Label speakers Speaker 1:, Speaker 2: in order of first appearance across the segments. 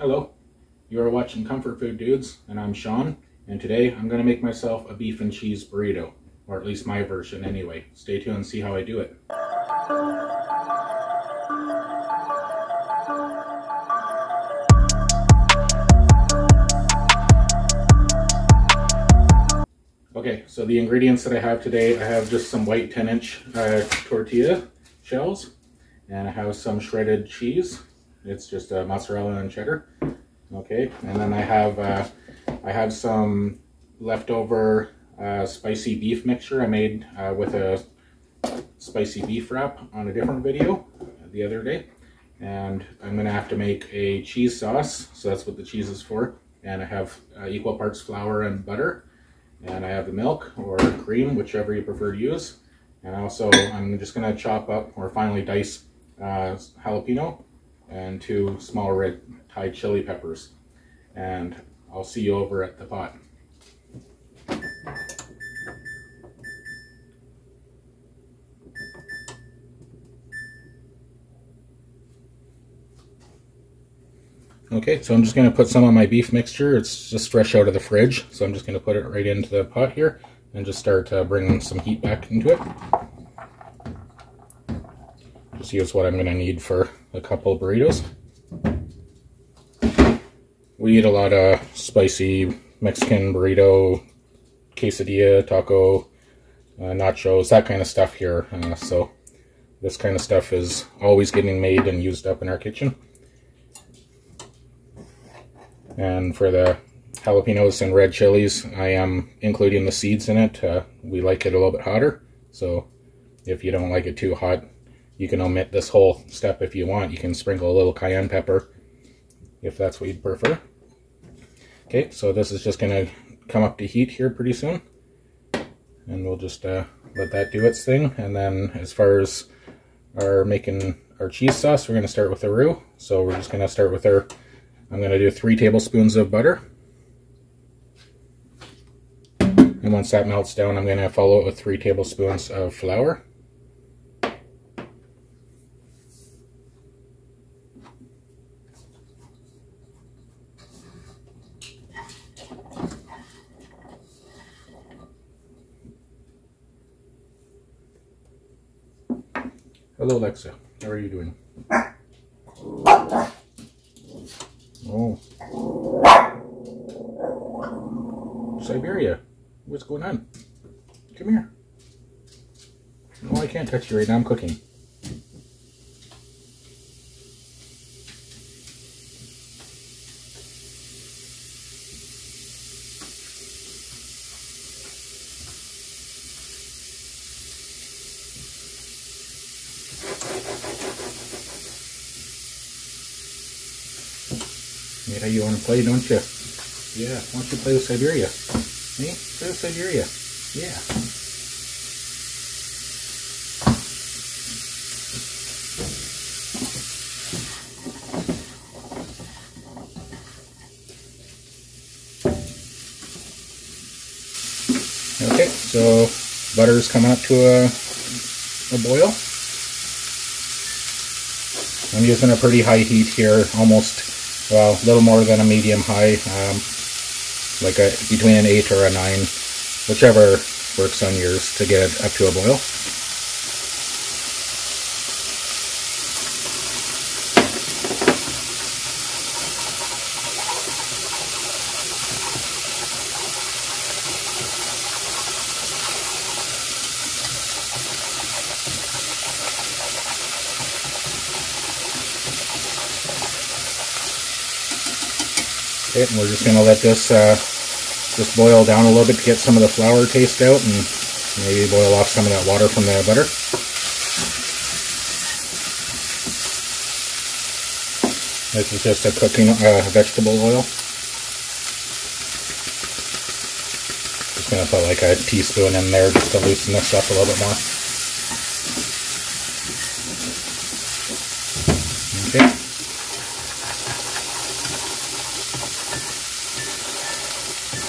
Speaker 1: Hello, you are watching Comfort Food Dudes, and I'm Shawn, and today I'm going to make myself a beef and cheese burrito, or at least my version anyway. Stay tuned and see how I do it. Okay, so the ingredients that I have today, I have just some white 10-inch tortilla shells, and I have some shredded cheese. It's just mozzarella and cheddar. Okay, and then I have some leftover spicy beef mixture I made with a spicy beef wrap on a different video the other day. And I'm gonna have to make a cheese sauce, so that's what the cheese is for. And I have equal parts flour and butter. And I have the milk or cream, whichever you prefer to use. And also, I'm just gonna chop up or finely dice jalapeno and 2 small red Thai chili peppers. And I'll see you over at the pot. Okay, so I'm just going to put some of my beef mixture. It's just fresh out of the fridge, so I'm just going to put it right into the pot here and just start bringing some heat back into it. Just use what I'm going to need for a couple of burritos. We eat a lot of spicy Mexican burrito, quesadilla, taco, nachos, that kind of stuff here. So this kind of stuff is always getting made and used up in our kitchen. And for the jalapenos and red chilies, I am including the seeds in it. We like it a little bit hotter, so if you don't like it too hot, you can omit this whole step if you want. You can sprinkle a little cayenne pepper if that's what you'd prefer. Okay, so this is just going to come up to heat here pretty soon. And we'll just let that do its thing. And then as far as making our cheese sauce, we're going to start with the roux. So we're just going to start with I'm going to do 3 tablespoons of butter. And once that melts down, I'm going to follow it with 3 tablespoons of flour. Hello, Alexa. How are you doing? Oh. Siberia. What's going on? Come here. No, I can't touch you right now. I'm cooking. Yeah, you want to play, don't you? Yeah, why don't you play with Siberia? Hey, play with Siberia. Yeah. Okay, so butter's coming up to a boil. I'm using a pretty high heat here, almost, well, a little more than a medium high, like between an 8 or a 9, whichever works on yours to get it up to a boil. Okay, and we're just going to let this just boil down a little bit to get some of the flour taste out and maybe boil off some of that water from the butter. This is just a cooking vegetable oil. Just going to put like a teaspoon in there just to loosen this up a little bit more. Okay.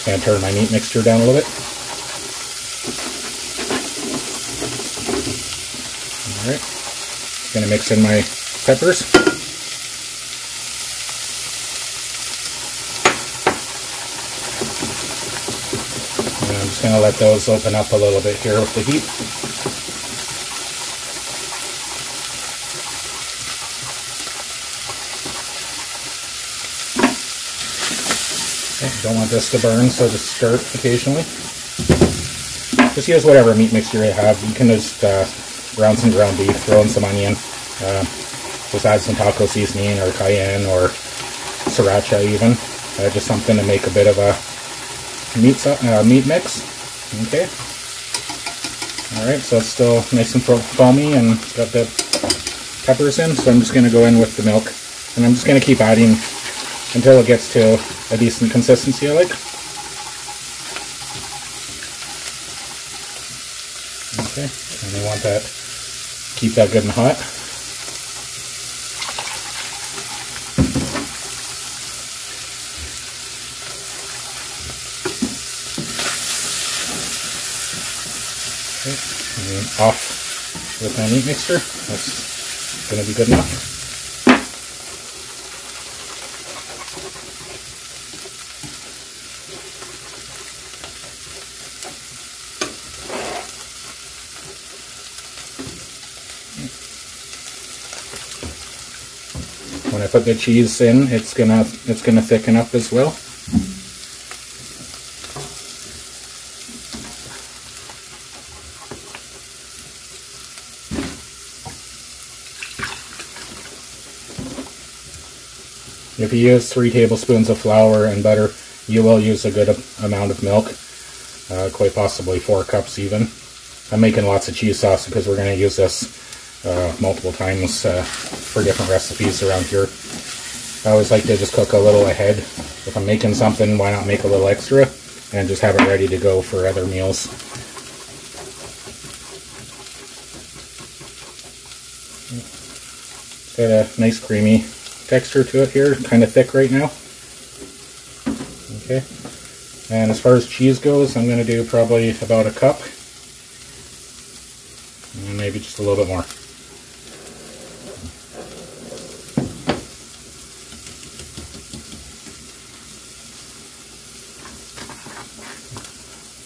Speaker 1: Going to turn my meat mixture down a little bit. Alright, going to mix in my peppers. just going to let those open up a little bit here with the heat. Okay, don't want this to burn, so just stir it occasionally. Just use whatever meat mixture you have. You can just ground some ground beef, throw in some onion, just add some taco seasoning or cayenne or sriracha even. Just something to make a bit of a meat mix. Okay. Alright, so it's still nice and foamy and it's got the peppers in, so I'm just going to go in with the milk. And I'm just going to keep adding until it gets to a decent consistency I like. Okay, and we want that, keep that good and hot. Okay, and off with my meat mixture. That's going to be good enough. When I put the cheese in, it's gonna thicken up as well. If you use 3 tablespoons of flour and butter, you will use a good amount of milk, quite possibly 4 cups even. I'm making lots of cheese sauce because we're going to use this multiple times for different recipes around here. I always like to just cook a little ahead. If I'm making something, why not make a little extra and just have it ready to go for other meals. It's got a nice creamy texture to it here, kind of thick right now. Okay, and as far as cheese goes, I'm going to do probably about a cup, and maybe just a little bit more.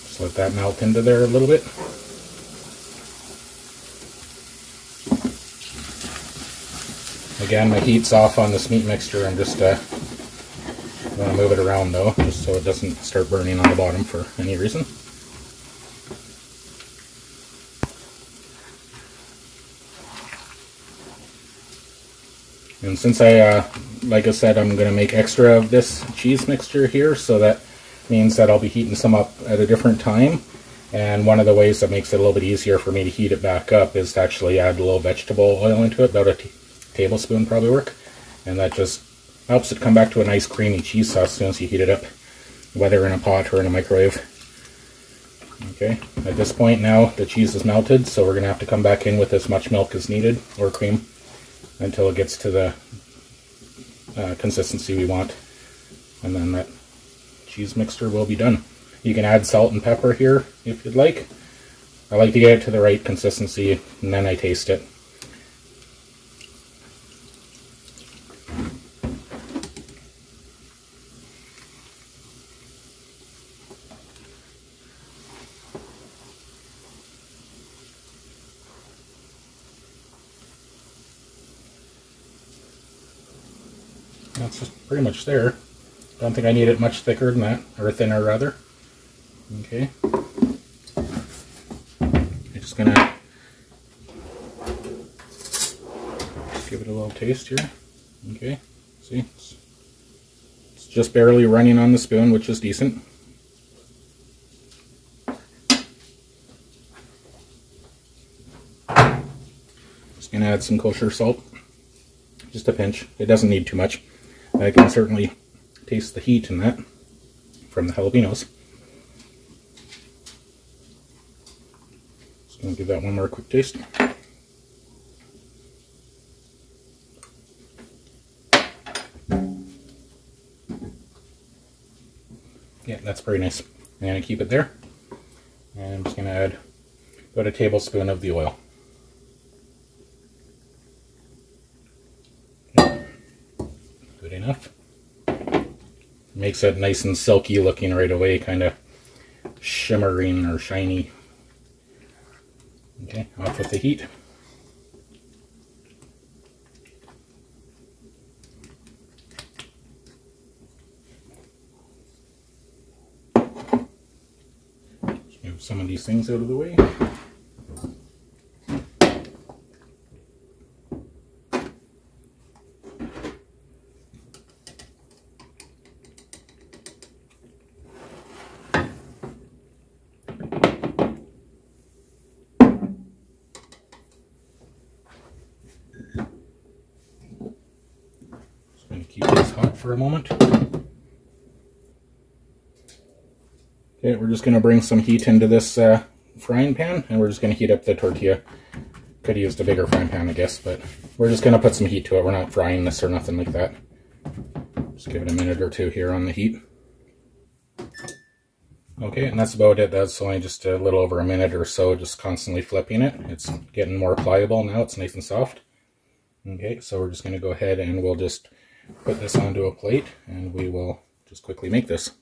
Speaker 1: Just let that melt into there a little bit. Again, my heat's off on this meat mixture. I'm just going to move it around though, just so it doesn't start burning on the bottom for any reason. And since like I said, I'm going to make extra of this cheese mixture here, so that means that I'll be heating some up at a different time. And one of the ways that makes it a little bit easier for me to heat it back up is to actually add a little vegetable oil into it, about a tablespoon probably work, and that just helps it come back to a nice creamy cheese sauce as soon as you heat it up, whether in a pot or in a microwave. Okay, at this point now the cheese is melted, so we're going to have to come back in with as much milk as needed, or cream, until it gets to the consistency we want, and then that cheese mixture will be done. You can add salt and pepper here if you'd like. I like to get it to the right consistency and then I taste it. That's just pretty much there. Don't think I need it much thicker than that, or thinner rather. Okay. I'm just gonna give it a little taste here. Okay. See, it's just barely running on the spoon, which is decent. Just gonna add some kosher salt, just a pinch. It doesn't need too much. I can certainly taste the heat in that from the jalapenos. Just going to give that one more quick taste. Yeah, that's very nice. I'm going to keep it there. And I'm just going to add about a tablespoon of the oil. Good enough. Makes it nice and silky looking right away, kind of shimmering or shiny. Okay, off with the heat. Just move some of these things out of the way. Keep this hot for a moment. Okay, we're just going to bring some heat into this frying pan, and we're just going to heat up the tortilla. Could have used a bigger frying pan, I guess, but we're just going to put some heat to it. We're not frying this or nothing like that. Just give it a minute or two here on the heat. Okay, and that's about it. That's only just a little over a minute or so, just constantly flipping it. It's getting more pliable now. It's nice and soft. Okay, so we're just going to go ahead and we'll just put this onto a plate, and we will just quickly make this.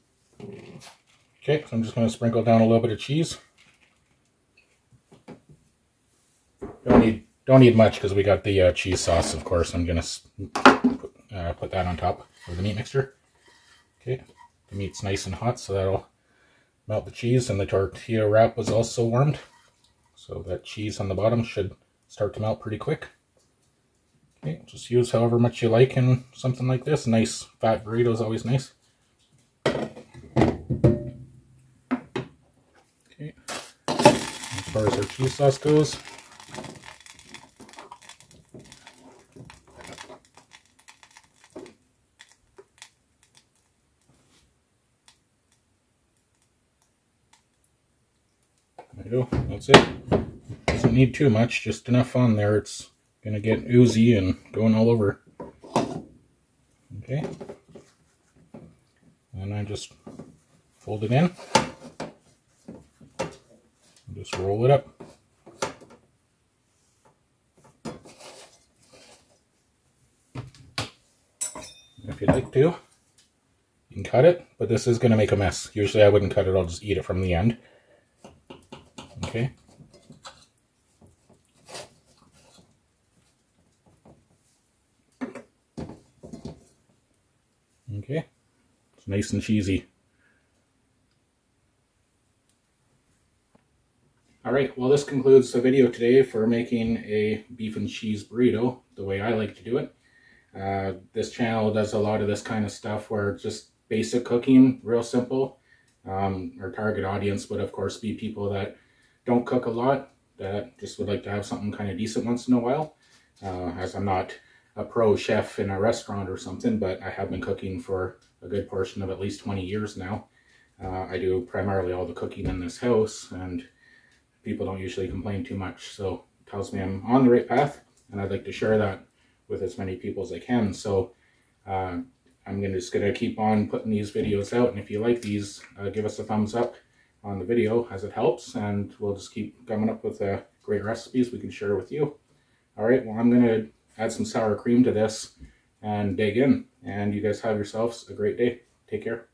Speaker 1: Okay, so I'm just going to sprinkle down a little bit of cheese. Don't need much because we got the cheese sauce, of course. I'm going to put that on top of the meat mixture. Okay, the meat's nice and hot, so that'll melt the cheese, and the tortilla wrap was also warmed, so that cheese on the bottom should start to melt pretty quick. Okay, just use however much you like in something like this. Nice fat burrito is always nice. Okay, as far as our cheese sauce goes, there you go, that's it. Doesn't need too much, just enough on there. It's gonna get oozy and going all over. Okay, and I just fold it in, just roll it up. If you'd like to, you can cut it, but this is gonna make a mess. Usually I wouldn't cut it, I'll just eat it from the end. Okay. Okay, it's nice and cheesy. Alright, well this concludes the video today for making a beef and cheese burrito, the way I like to do it. This channel does a lot of this kind of stuff where it's just basic cooking, real simple. Our target audience would of course be people that don't cook a lot, that just would like to have something kind of decent once in a while. As I'm not a pro chef in a restaurant or something, but I have been cooking for a good portion of at least 20 years now. I do primarily all the cooking in this house, and people don't usually complain too much, so it tells me I'm on the right path, and I'd like to share that with as many people as I can. So I'm just gonna keep on putting these videos out, and if you like these, give us a thumbs up on the video as it helps, and we'll just keep coming up with great recipes we can share with you. Alright, well I'm gonna add some sour cream to this and dig in, and you guys have yourselves a great day. Take care.